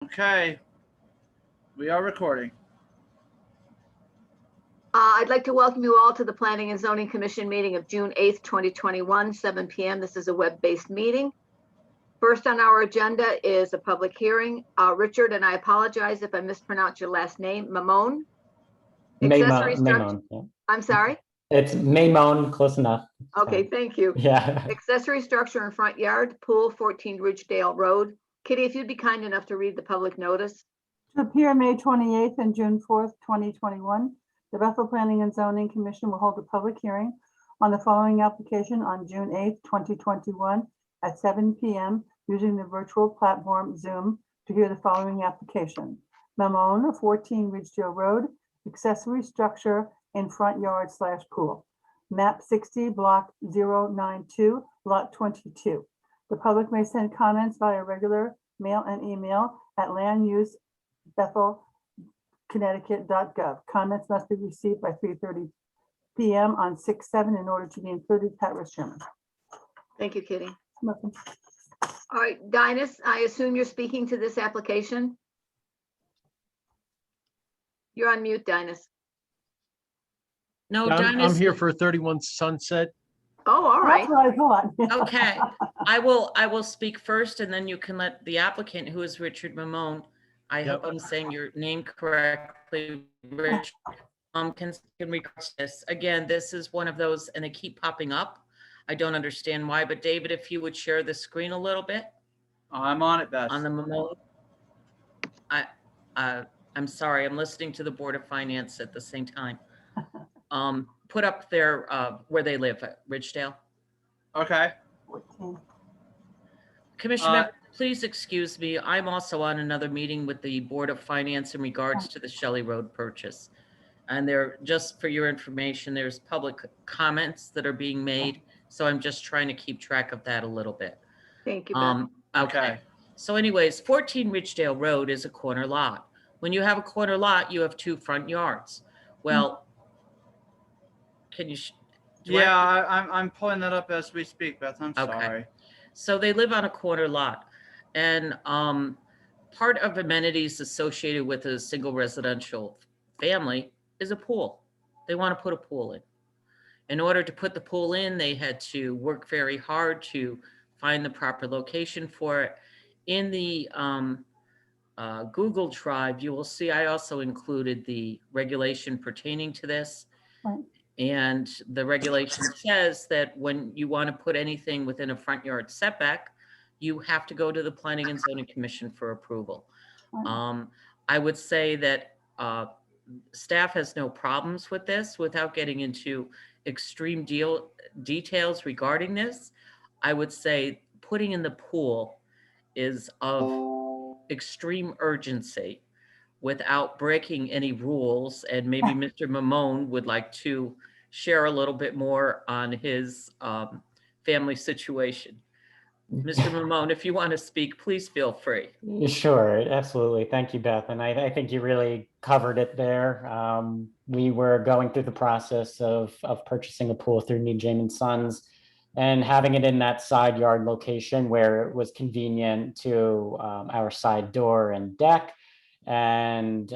Okay, we are recording. I'd like to welcome you all to the Planning and Zoning Commission meeting of June 8th, 2021, 7 p.m. This is a web-based meeting. First on our agenda is a public hearing. Richard, and I apologize if I mispronounce your last name, Mamone? Maimone, yeah. I'm sorry? It's Maimone, close enough. Okay, thank you. Yeah. Accessory structure in front yard, pool, 14 Ridgedale Road. Kitty, if you'd be kind enough to read the public notice. To appear May 28th and June 4th, 2021, the Bethel Planning and Zoning Commission will hold a public hearing on the following application on June 8th, 2021 at 7 p.m. using the virtual platform Zoom to hear the following application. Mamone, 14 Ridgedale Road, accessory structure in front yard / pool. Map 60, block 092, lot 22. The public may send comments via regular mail and email at landusebethelconnecticut.gov. Comments must be received by 3:30 p.m. on 6/7 in order to be included. Pat Rich-Sherman. Thank you, Kitty. Welcome. All right, Dinus, I assume you're speaking to this application? You're on mute, Dinus. No, Yeah, I'm Dinus. here for 31 Sunset. Oh, all right. That's what I thought. Okay, I will speak first and then you can let the applicant, who is Richard Mamone. I hope I'm saying your name correctly, Rich. Can regards to this. Again, this is one of those, and they keep popping up. I don't understand why, but David, if you would share the screen a little bit I'm on it, Beth. on the Mamone. I'm sorry, I'm listening to the Board of Finance at the same time. Put up there where they live at Ridgedale. Okay. 14. Commissioner, please excuse me. I'm also on another meeting with the Board of Finance in regards to the Shelley Road purchase. And there, just for your information, there's public comments that are being made. So I'm just trying to keep track of that a little bit. Thank you, Beth. Okay. So anyways, 14 Ridgedale Road is a corner lot. When you have a corner lot, you have 2 front yards. Well, can you? Yeah, I'm pulling that up as we speak, Beth. I'm sorry. So they live on a corner lot, and part of amenities associated with a single residential family is a pool. They want to put a pool in. In order to put the pool in, they had to work very hard to find the proper location for it. In the Google Drive, you will see I also included the regulation pertaining to this. Right. And the regulation says that when you want to put anything within a front yard setback, you have to go to the Planning and Zoning Commission for approval. I would say that staff has no problems with this. Without getting into extreme details regarding this, I would say putting in the pool is of extreme urgency without breaking any rules. And maybe Mr. Mamone would like to share a little bit more on his family situation. Mr. Mamone, if you want to speak, please feel free. Sure, absolutely. Thank you, Beth. And I think you really covered it there. We were going through the process of purchasing a pool through New Jamin Sons and having it in that side yard location where it was convenient to our side door and deck. And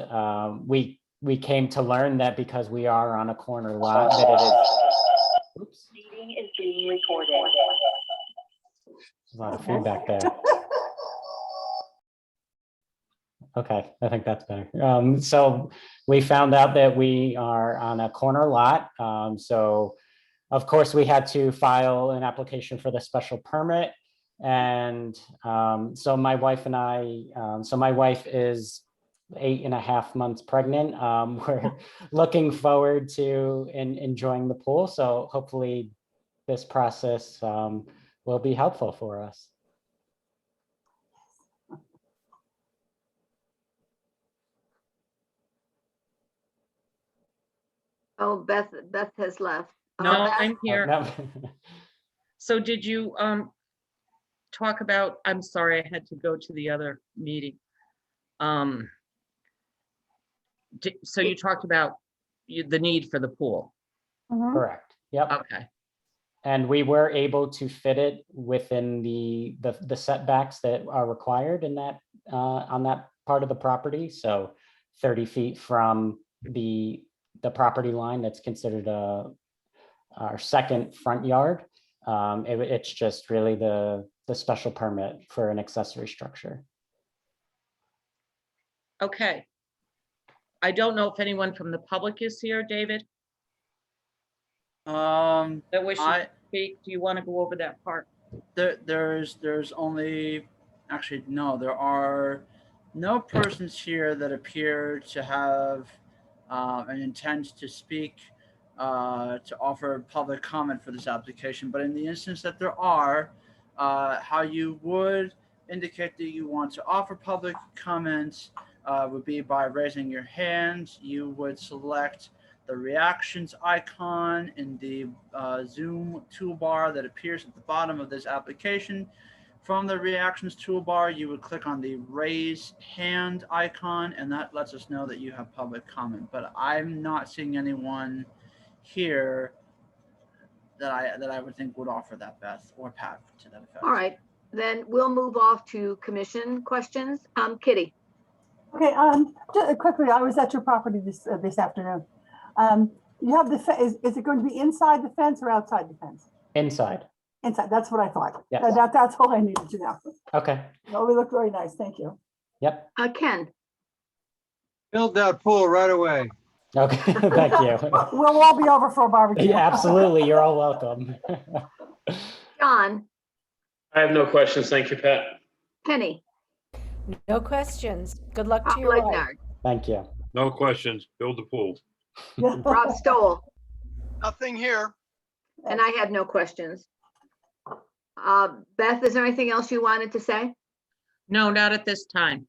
we came to learn that because we are on a corner lot, that it is. Oops. Meeting is being recorded. There's a lot of feedback there. Okay, I think that's better. So we found out that we are on a corner lot. So of course we had to file an application for the special permit. And so my wife and I, so my wife is 8.5 months pregnant. We're looking forward to enjoying the pool. So hopefully this process will be helpful for us. Oh, Beth has left. No, Beth? I'm here. No. So did you talk about, I'm sorry, I had to go to the other meeting. So you talked about the need for the pool. Correct. Yep. Okay. And we were able to fit it within the setbacks that are required in that on that part of the property, so 30 feet from the property line that's considered our second front yard. It's just really the special permit for an accessory structure. Okay. I don't know if anyone from the public is here, David, that wishes to speak. Do you want to go over that part? There's only, actually, no, there are no persons here that appear to have an intent to speak, to offer public comment for this application. But in the instance that there are, how you would indicate that you want to offer public comments would be by raising your hand. You would select the reactions icon in the Zoom toolbar that appears at the bottom of this application. From the reactions toolbar, you would click on the raise hand icon, and that lets us know that you have public comment. But I'm not seeing anyone here that I would think would offer that, Beth or Pat, to that effect. All right, then we'll move off to commission questions. Kitty. Okay, just quickly, I was at your property this afternoon. You have is it going to be inside the fence or outside the fence? Inside. Inside, that's what I thought. Yes. That's all I needed to know. Okay. No, we look very nice, thank you. Yep. Ken. Build that pool right away. Okay. Thank you. We'll all be over for a barbecue. Yeah, absolutely. You're all welcome. John. I have no questions. Thank you, Pat. Penny. No questions. Good luck to your wife. Legnard. Thank you. No questions. Build the pool. Rob Stoll. Nothing here. And I had no questions. Beth, is there anything else you wanted to say? No, not at this time.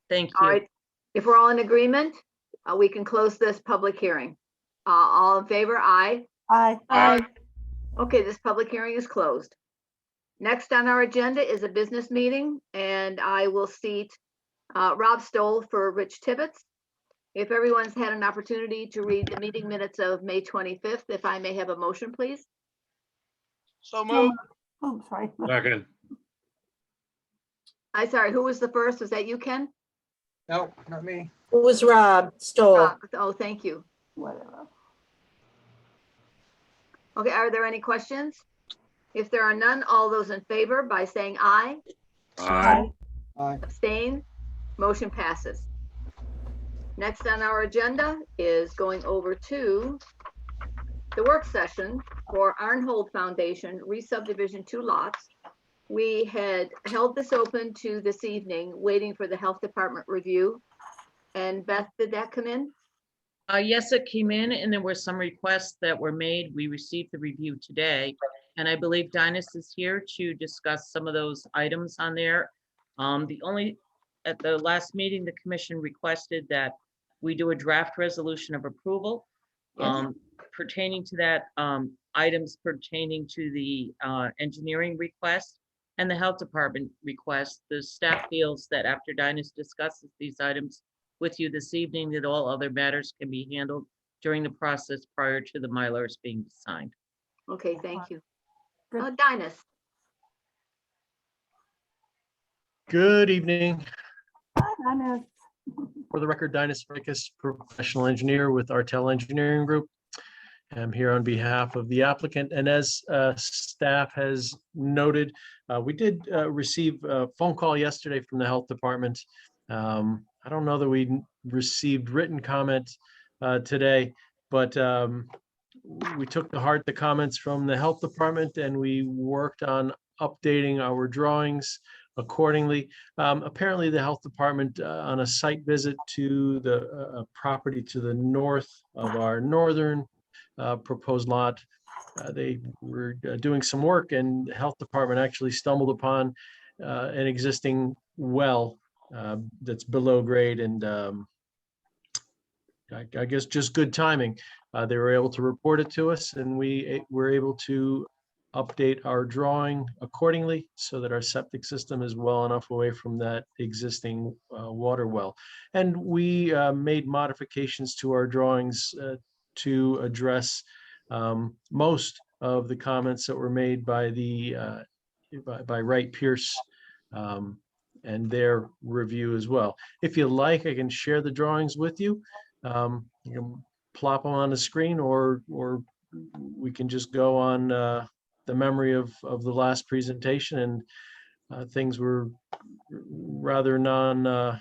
Thank All you. right, if we're all in agreement, we can close this public hearing. All in favor, aye. Aye. Aye. Okay, this public hearing is closed. Next on our agenda is a business meeting, and I will seat Rob Stoll for Rich Tibbetts. If everyone's had an opportunity to read the meeting minutes of May 25th, if I may have a motion, please. So move. Oh, sorry. Second. I'm sorry, who was the first? Was that you, Ken? No, not me. It was Rob Stoll. Oh, thank you. Whatever. Okay, are there any questions? If there are none, all those in favor by saying aye. Aye. Abstain, motion passes. Next on our agenda is going over to the work session for Arnhold Foundation re-subdivision 2 lots. We had held this open to this evening, waiting for the health department review. And Beth, did that come in? Yes, it came in, and there were some requests that were made. We received the review today, and I believe Dinas is here to discuss some of those items on there. At the last meeting, the commission requested that we do a draft resolution of approval pertaining to that, items pertaining to the engineering request and the health department request. The staff feels that after Dinas discusses these items with you this evening, that all other matters can be handled during the process prior to the Mylars being signed. Okay, thank you. Good. Dinas. Good evening. I know. For the record, Dinas Fricas, professional engineer with Artel Engineering Group. I'm here on behalf of the applicant, and as staff has noted, we did receive a phone call yesterday from the health department. I don't know that we received written comment today, but we took to heart the comments from the health department, and we worked on updating our drawings accordingly. Apparently, the health department on a site visit to the property to the north of our northern proposed lot, they were doing some work, and the health department actually stumbled upon an existing well that's below grade, and I guess just good timing. They were able to report it to us, and we were able to update our drawing accordingly so that our septic system is well enough away from that existing water well. And we made modifications to our drawings to address most of the comments that were made by the by Wright Pierce and their review as well. If you like, I can share the drawings with you. You can plop them on the screen, or we can just go on the memory of the last presentation, and things were rather no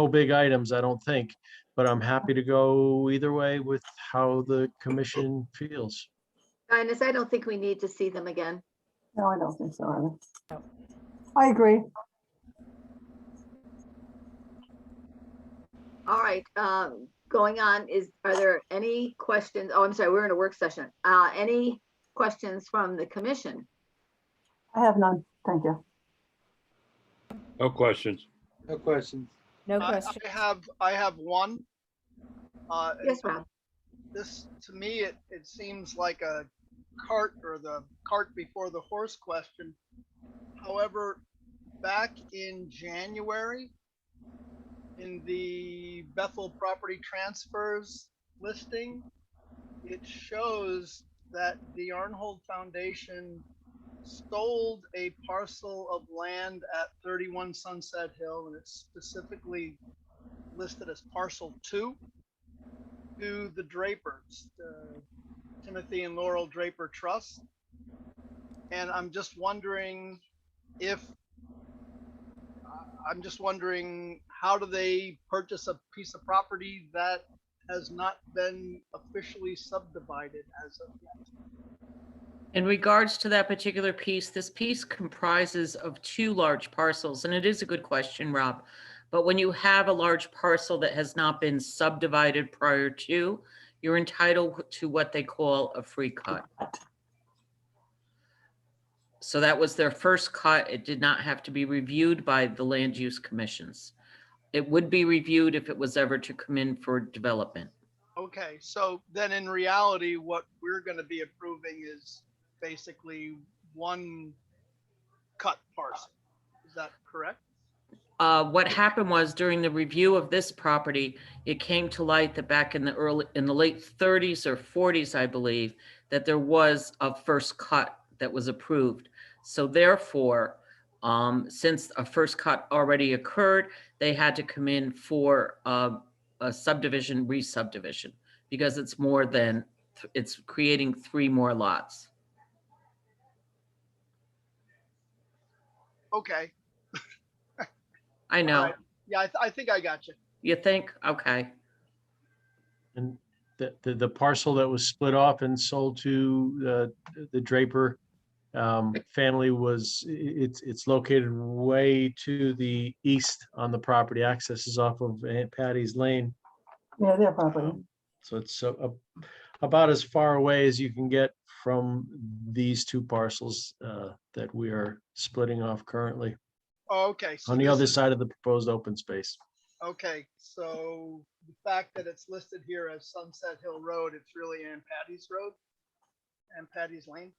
big items, I don't think, but I'm happy to go either way with how the commission feels. Ines, I don't think we need to see them again. No, I don't think so either. I agree. All right, going on are there any questions? Oh, I'm sorry, we're in a work session. Any questions from the commission? I have none. Thank you. No questions. No questions. No question. I have one. Yes, Rob. This, to me, it seems like a cart or the cart before the horse question. However, back in January, in the Bethel property transfers listing, it shows that the Arnhold Foundation sold a parcel of land at 31 Sunset Hill, and it's specifically listed as parcel 2 to the Drapers, the Timothy and Laurel Draper Trust. And I'm just wondering how do they purchase a piece of property that has not been officially subdivided as of yet? In regards to that particular piece, this piece comprises of 2 large parcels, and it is a good question, Rob. But when you have a large parcel that has not been subdivided prior to, you're entitled to what they call a free cut. So that was their first cut. It did not have to be reviewed by the land use commissions. It would be reviewed if it was ever to come in for development. Okay, so then in reality, what we're going to be approving is basically one cut parcel. Is that correct? What happened was during the review of this property, it came to light that back in the late 30s or 40s, I believe, that there was a first cut that was approved. So therefore, since a first cut already occurred, they had to come in for a subdivision, re-subdivision, because it's more than, it's creating 3 more lots. Okay. I know. All right. Yeah, I think I got you. You think? Okay. And the parcel that was split off and sold to the Draper family it's located way to the east on the property. Access is off of Aunt Patty's Lane. Yeah, their property. So it's about as far away as you can get from these 2 parcels that we are splitting off currently. Oh, okay. So On the this other is- side of the proposed open space. Okay, so the fact that it's listed here as Sunset Hill Road, it's really Aunt Patty's Road, Aunt Patty's Lane.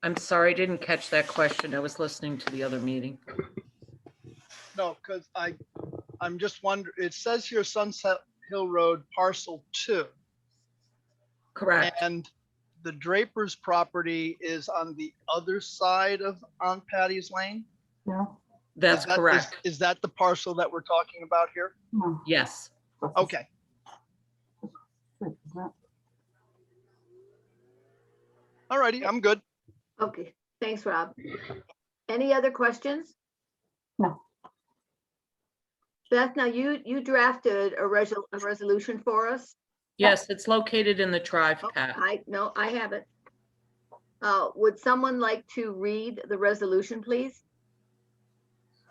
I'm sorry, I didn't catch that question. I was listening to the other meeting. No, because I'm just wondering, it says here Sunset Hill Road parcel 2, Correct. and the Draper's property is on the other side of Aunt Patty's Lane. Yeah. That's correct. Is that the parcel that we're talking about here? No. Yes. Okay. All righty, I'm good. Okay, thanks, Rob. Any other questions? No. Beth, now you drafted a resolution for us. Yes, it's located in the drive, Oh, Pat. I have it. Would someone like to read the resolution, please?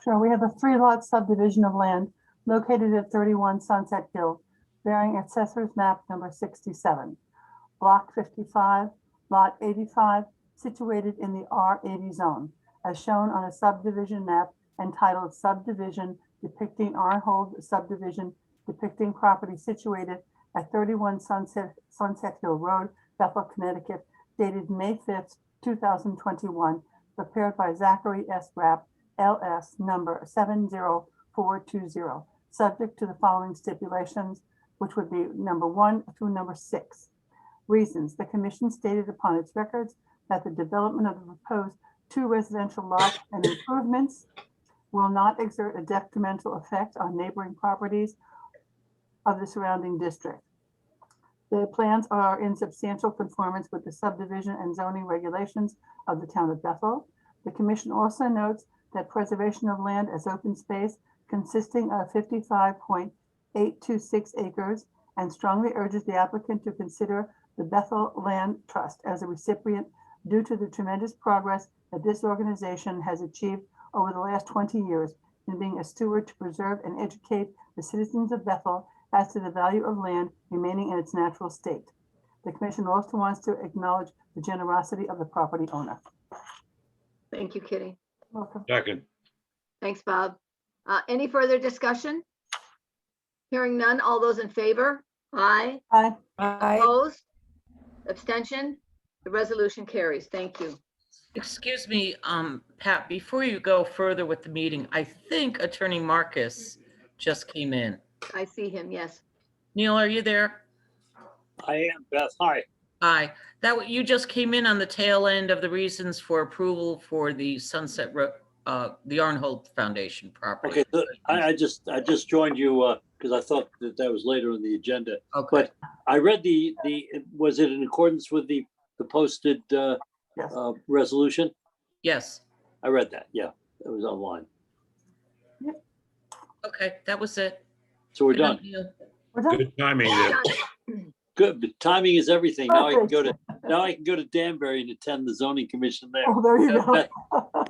Sure, we have a 3-lot subdivision of land located at 31 Sunset Hill, bearing assessor's map number 67, block 55, lot 85, situated in the R80 zone, as shown on a subdivision map entitled Subdivision depicting Arnhold Subdivision depicting property situated at 31 Sunset Hill Road, Bethel, Connecticut, dated May 5th, 2021, prepared by Zachary S. Rapp, LS number 70420, subject to the following stipulations, which would be number 1 through number 6. Reasons: the commission stated upon its records that the development of the proposed two residential lots and improvements will not exert a detrimental effect on neighboring properties of the surrounding district. The plans are in substantial conformance with the subdivision and zoning regulations of the town of Bethel. The commission also notes that preservation of land as open space consisting of 55.826 acres and strongly urges the applicant to consider the Bethel Land Trust as a recipient due to the tremendous progress that this organization has achieved over the last 20 years in being a steward to preserve and educate the citizens of Bethel as to the value of land remaining in its natural state. The commission also wants to acknowledge the generosity of the property owner. Thank you, Kitty. Welcome. Second. Thanks, Bob. Any further discussion? Hearing none, all those in favor? Aye. Aye. Aye. Opposed? Abstention? The resolution carries. Thank you. Excuse me, Pat, before you go further with the meeting, I think Attorney Marcus just came in. I see him, yes. Neil, are you there? I am, Beth. Hi. Hi. You just came in on the tail end of the reasons for approval for the the Arnhold Foundation property. Okay, so I just joined you because I thought that was later on the agenda. Okay. But I read was it in accordance with the posted Yes. resolution? Yes. I read that. Yeah, it was online. Okay, that was it. So we're Good night, done. Neil. We're done. Good timing there. Good. But timing is everything. Now I can go to Danbury and attend the zoning commission there. Oh, there you go.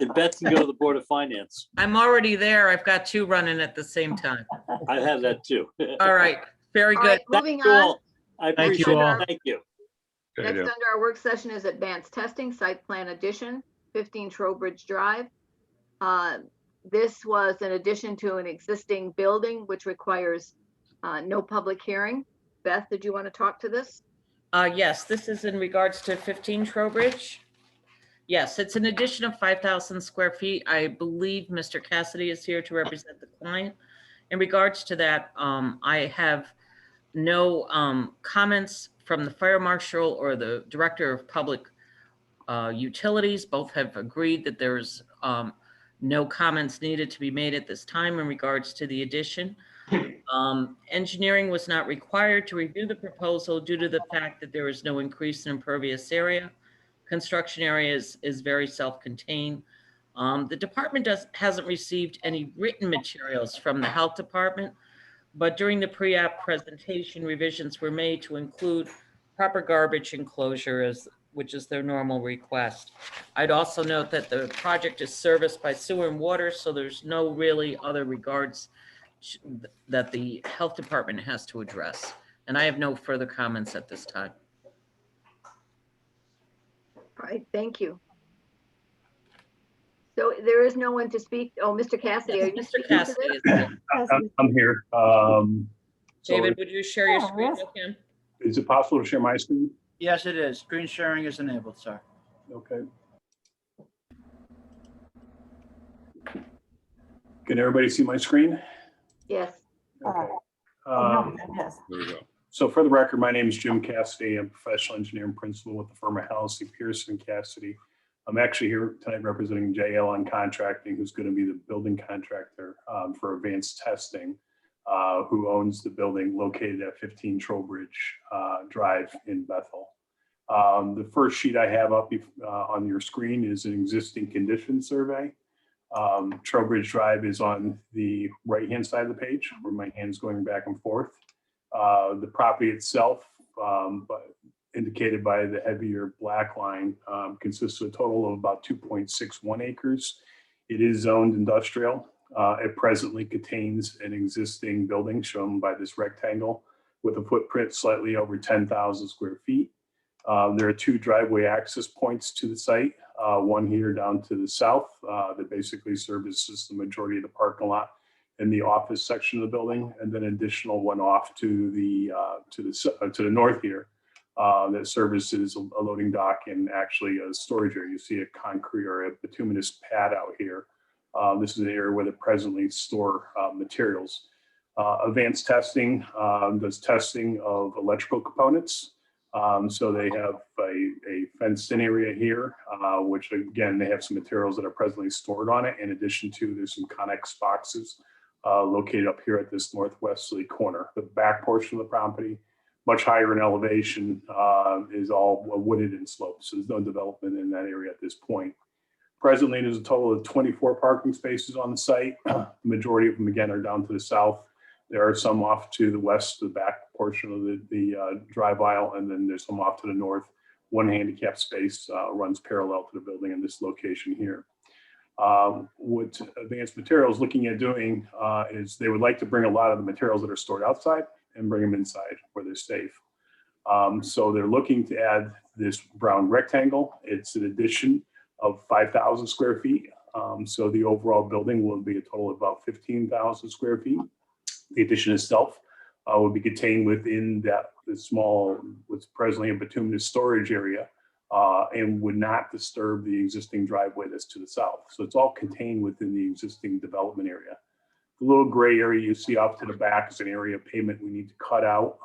And Beth can go to the Board of Finance. I'm already there. I've got two running at the same time. I have that too. All right, very All good. right, moving Thank you on. all. I Thank you appreciate all. it. Thank you. Okay, Next yeah. under our work session is advanced testing, site plan addition, 15 Trowbridge Drive. This was an addition to an existing building, which requires no public hearing. Beth, did you want to talk to this? Yes, this is in regards to 15 Trowbridge. Yes, it's an addition of 5,000 square feet. I believe Mr. Cassidy is here to represent the client. In regards to that, I have no comments from the fire marshal or the director of public utilities. Both have agreed that there's no comments needed to be made at this time in regards to the addition. Engineering was not required to review the proposal due to the fact that there is no increase in impervious area. Construction area is very self-contained. The department hasn't received any written materials from the health department, but during the pre-app presentation, revisions were made to include proper garbage enclosure, which is their normal request. I'd also note that the project is serviced by sewer and water, so there's no really other regards that the health department has to address. And I have no further comments at this time. All right, thank you. So there is no one to speak. Oh, Mr. Cassidy, are you Mr. speaking to Cassidy this? is here. I'm here. David, would you share your Oh, screen yes. with him? Is it possible to share my screen? Yes, it is. Screen sharing is enabled, sir. Okay. Can everybody see my screen? Yes. Okay. Oh, no, yes. There we go. So for the record, my name is Jim Cassidy. I'm a professional engineer and principal with the firm of Halsey, Pearson Cassidy. I'm actually here tonight representing JLN Contracting, who's going to be the building contractor for advanced testing, who owns the building located at 15 Trowbridge Drive in Bethel. The first sheet I have up on your screen is an existing condition survey. Trowbridge Drive is on the right-hand side of the page where my hand's going back and forth. The property itself, indicated by the heavier black line, consists of a total of about 2.61 acres. It is zoned industrial. It presently contains an existing building shown by this rectangle with a footprint slightly over 10,000 square feet. There are two driveway access points to the site, one here down to the south that basically services the majority of the parking lot in the office section of the building, and then additional one off to the north here that services a loading dock and actually a storage area. You see a concrete or a bituminous pad out here. This is an area where they presently store materials. Advanced testing does testing of electrical components, So they have a fenced-in area here, which again, they have some materials that are presently stored on it. In addition to, there's some Connex boxes located up here at this northwesterly corner. The back portion of the property, much higher in elevation, is all wooded and sloped. So there's no development in that area at this point. Presently, there's a total of 24 parking spaces on the site. The majority of them, again, are down to the south. There are some off to the west, the back portion of the drive aisle, and then there's some off to the north. One handicap space runs parallel to the building in this location here. What Advanced Materials looking at doing is they would like to bring a lot of the materials that are stored outside and bring them inside where they're safe. So they're looking to add this brown rectangle. It's an addition of 5,000 square feet. So the overall building will be a total of about 15,000 square feet. The addition itself will be contained within the small, what's presently a bituminous storage area, and would not disturb the existing driveway that's to the south. So it's all contained within the existing development area. The little gray area you see off to the back is an area of pavement we need to cut out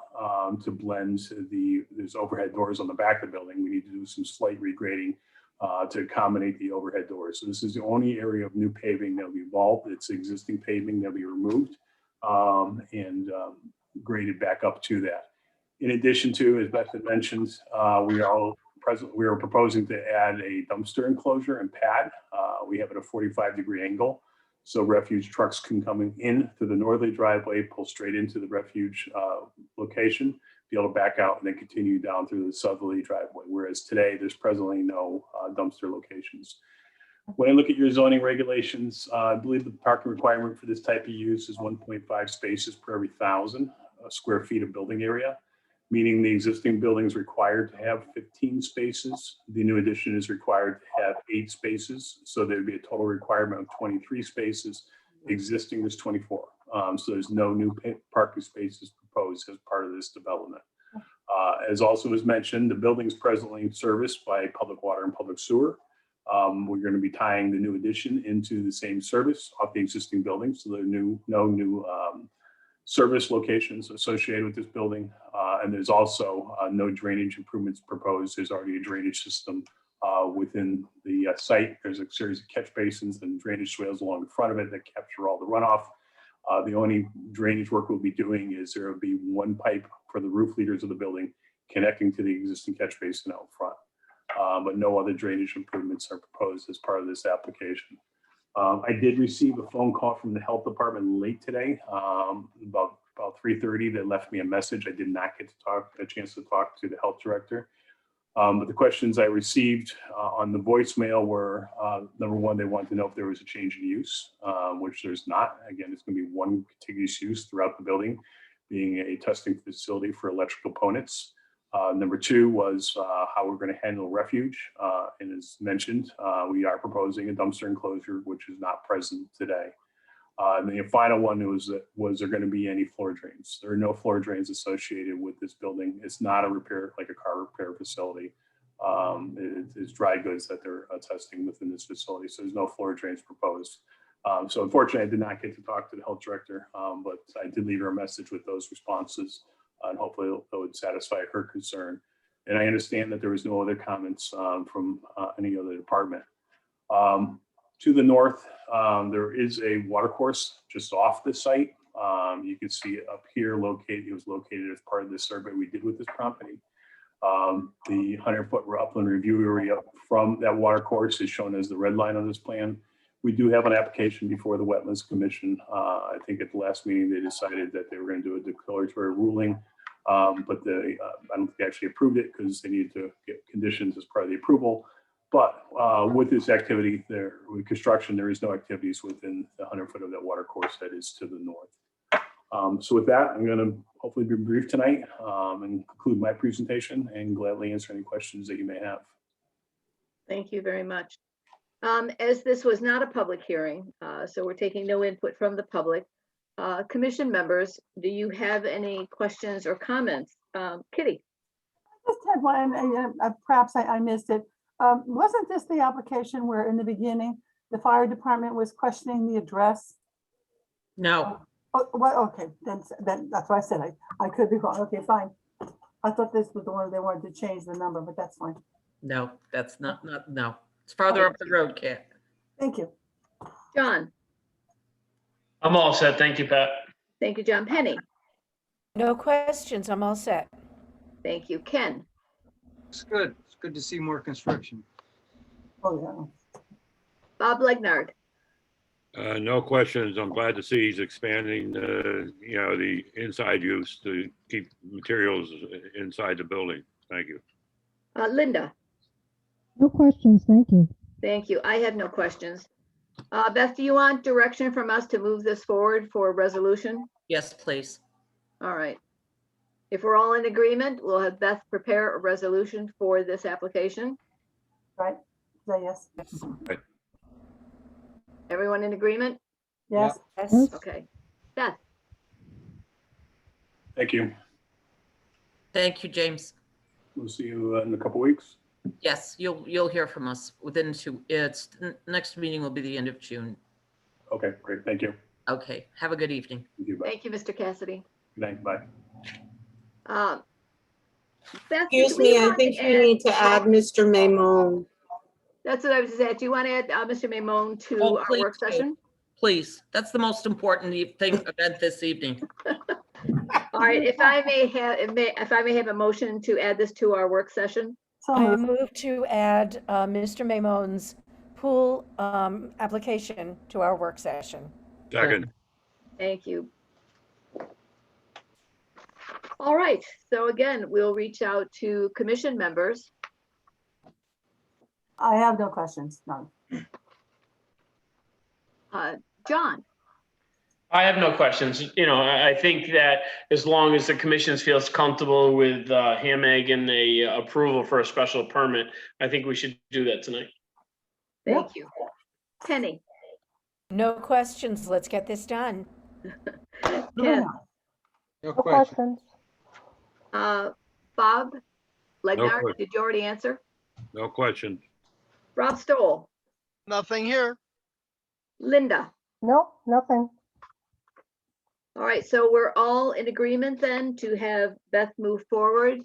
to blend there's overhead doors on the back of the building. We need to do some slight regrading to accommodate the overhead doors. So this is the only area of new paving that will be involved. It's existing paving that will be removed and graded back up to that. In addition to, as Beth had mentioned, we are proposing to add a dumpster enclosure and pad. We have it at a 45-degree angle, so refuge trucks can come in through the northerly driveway, pull straight into the refuge location, be able to back out and then continue down through the southerly driveway. Whereas today, there's presently no dumpster locations. When I look at your zoning regulations, I believe the parking requirement for this type of use is 1.5 spaces per every 1,000 square feet of building area, meaning the existing building is required to have 15 spaces. The new addition is required to have 8 spaces. So there'd be a total requirement of 23 spaces. Existing is 24. So there's no new parking spaces proposed as part of this development. As also was mentioned, the building is presently serviced by public water and public sewer. We're going to be tying the new addition into the same service off the existing building. So there are no new service locations associated with this building. And there's also no drainage improvements proposed. There's already a drainage system within the site. There's a series of catch basins and drainage swales along the front of it that capture all the runoff. The only drainage work we'll be doing is there will be one pipe for the roof leaders of the building connecting to the existing catch basin out front. But no other drainage improvements are proposed as part of this application. I did receive a phone call from the health department late today, about 3:30. They left me a message. I did not get a chance to talk to the health director. But the questions I received on the voicemail were, number one, they wanted to know if there was a change in use, which there's not. Again, it's going to be one contiguous use throughout the building, being a testing facility for electrical components. Number two was how we're going to handle refuge. And as mentioned, we are proposing a dumpster enclosure, which is not present today. And the final one was there going to be any floor drains? There are no floor drains associated with this building. It's not a repair, like a car repair facility. It's dry goods that they're testing within this facility. So there's no floor drains proposed. So unfortunately, I did not get to talk to the health director, but I did leave her a message with those responses. And hopefully that would satisfy her concern. And I understand that there was no other comments from any other department. To the north, there is a water course just off the site. You can see it up here located. It was located as part of the survey we did with this property. The 100-foot upland review area from that water course is shown as the red line on this plan. We do have an application before the Wetlands Commission. I think at the last meeting, they decided that they were going to do a declaratory ruling, but I don't think they actually approved it because they needed to get conditions as part of the approval. But with this activity, with construction, there is no activities within the 100-foot of that water course that is to the north. So with that, I'm going to hopefully be brief tonight and conclude my presentation and gladly answer any questions that you may have. Thank you very much. As this was not a public hearing, so we're taking no input from the public. Commission members, do you have any questions or comments? Kitty? I just had one, perhaps I missed it. Wasn't this the application where in the beginning, the fire department was questioning the address? No. Oh, well, okay, then that's what I said. I could be wrong. Okay, fine. I thought this was the one they wanted to change the number, but that's fine. No, that's not, no. It's farther up the road, Kat. Thank you. John, I'm all set. Thank you, Pat. thank you, John. Penny, No questions. I'm all set. thank you. Ken, It's good. It's good to see more construction. Oh, Bob Legnard, No questions. I'm glad to see he's expanding, the inside use to keep materials inside the building. Thank you. Linda, No questions, thank you. thank you. I have no questions. Beth, do you want direction from us to move this forward for a resolution? Yes, please. All right. If we're all in agreement, we'll have Beth prepare a resolution for this application. right. Say yes. Everyone in agreement? Yes. Yes. Okay. Beth, Thank you. Thank you, James. We'll see you in a couple weeks. Yes, you'll hear from us within next meeting will be the end of June. Okay, great. Thank you. Okay, have a good evening. Thank you. Bye. thank you, Mr. Cassidy. Good night. Bye. Beth, Excuse do we me, I want think you need to add Mr. Maymon. That's what I was just saying. Do you want to add Mr. Maymon to Oh, our please work do. session? Please, that's the most important event this evening. All right, if I may have a motion to add this to our work session? So I moved. move to add Mr. Maymon's pool application to our work session. Second. Thank you. All right, so again, we'll reach out to commission members. I have no questions, none. John, I have no questions. I think that as long as the commission feels comfortable with Hamag and a approval for a special permit, I think we should do that tonight. thank you. Penny, No questions. Let's get this done. Ken, No question. Bob Legnard, question. did you already answer? No questions. Rob Stoll, Nothing here. Linda. No, nothing. All right, so we're all in agreement then to have Beth move forward.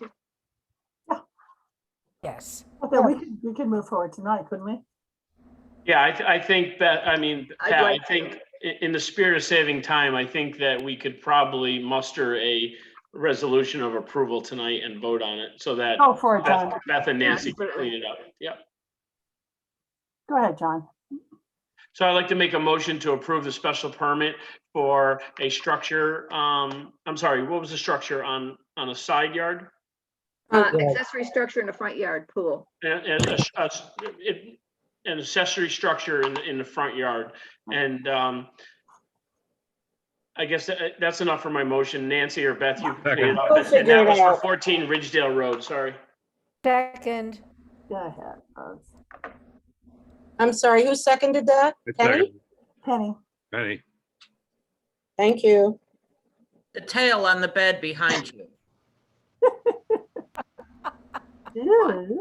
Yes. Okay, we could move forward tonight, couldn't we? Yeah, I think that, Pat, I like think in the spirit of saving time, I think that we could probably muster a resolution of approval tonight and vote on it so that Go for it, John. Beth and Nancy can Absolutely. clean it up. Yep. Go ahead, John. So I'd like to make a motion to approve the special permit for a structure. I'm sorry, what was the structure on a side yard? Accessory structure in the front yard pool. And an accessory structure in the front yard. And I guess that's enough for my motion. Nancy or Beth, you can clean it up. We'll And figure that it was for out. 14 Ridgedale Road, sorry. Second. Go ahead. I'm sorry, who seconded that? Penny? Penny. Penny. Thank you. The tail on the bed behind you. Yes.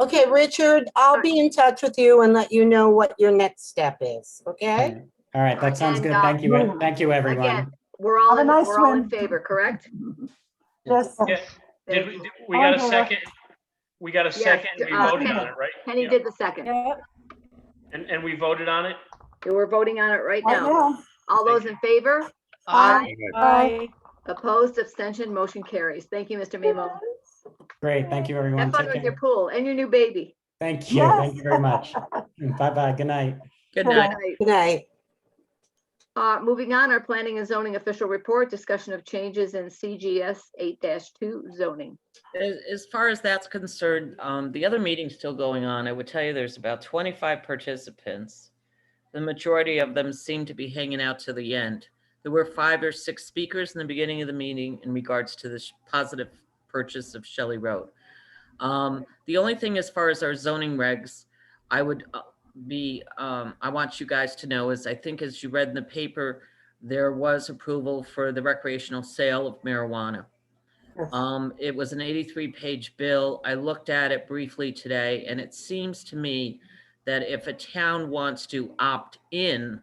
Okay, Richard, I'll be in touch with you and let you know what your next step is, okay? All right, that sounds And, good. Thank you. Thank you, everyone. Again, we're all Have a nice we're all in swim. favor, correct? Yes. Yeah. Thank Did you. we got a Okay. second? We got a second and we voted on it, right? Penny Yeah. did the second. Yep. And we voted on it? We're voting on it right Right now. now. All those in favor? Aye. Bye. Opposed, abstention, motion carries. Thank you, Mr. Mimo. Great. Thank you, everyone. Have fun Take with your care. pool and your new baby. Thank you. Yes. Thank you very much. Bye-bye. Good night. Good Good night. Right. Good night. Moving on, our planning and zoning official report, discussion of changes in CGS 8-2 zoning. As far as that's concerned, the other meeting's still going on. I would tell you there's about 25 participants. The majority of them seem to be hanging out to the end. There were 5 or 6 speakers in the beginning of the meeting in regards to the positive purchase of Shelley Road. The only thing as far as our zoning regs, I would I want you guys to know is I think as you read in the paper, there was approval for the recreational sale of marijuana. Yes. It was an 83-page bill. I looked at it briefly today, and it seems to me that if a town wants to opt in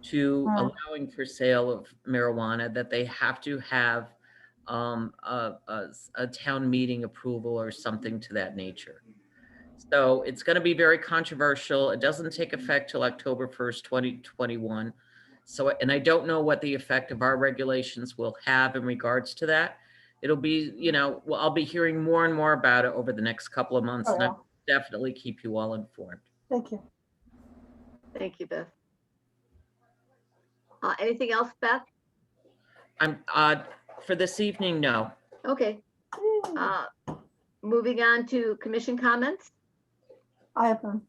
to allowing for sale of marijuana, that they have to have a town meeting approval or something to that nature. So it's going to be very controversial. It doesn't take effect till October 1st, 2021. So, and I don't know what the effect of our regulations will have in regards to that. It'll be, well, I'll be hearing more and more about it over the next couple of months, Oh, and yeah. I'll definitely keep you all informed. Thank you. Thank you, Beth. Anything else, Beth? I'm, for this evening, no. Okay. Moving on to commission comments. I have none.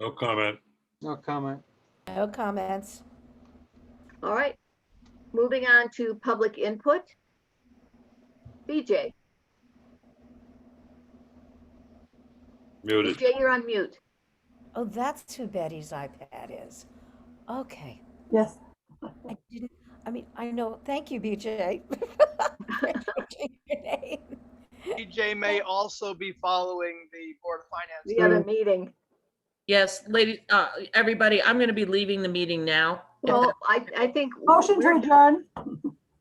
No comment. No comment. No comments. All right. Moving on to public input. BJ. Muted. BJ, you're on mute. Oh, that's who Betty's iPad is. Okay. Yes. I know, thank you, BJ. Your name. DJ may also be following the Board of Finance. The other meeting. Yes, ladies, everybody, I'm going to be leaving the meeting now. Well, I think. Motion to adjourn.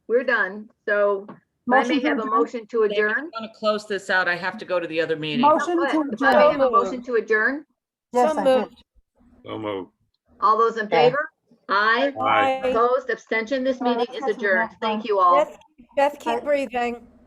We're done. So I may Motion to have a adjourn. motion to If you adjourn. want to close this out, I have to go to the other meeting. Motion to If I may have a adjourn. motion to adjourn. Yes, So I did. moved. So moved. All those in favor? Aye. Aye. Opposed, abstention. This meeting is that's adjourned. enough, Thank you all. Beth, keep breathing.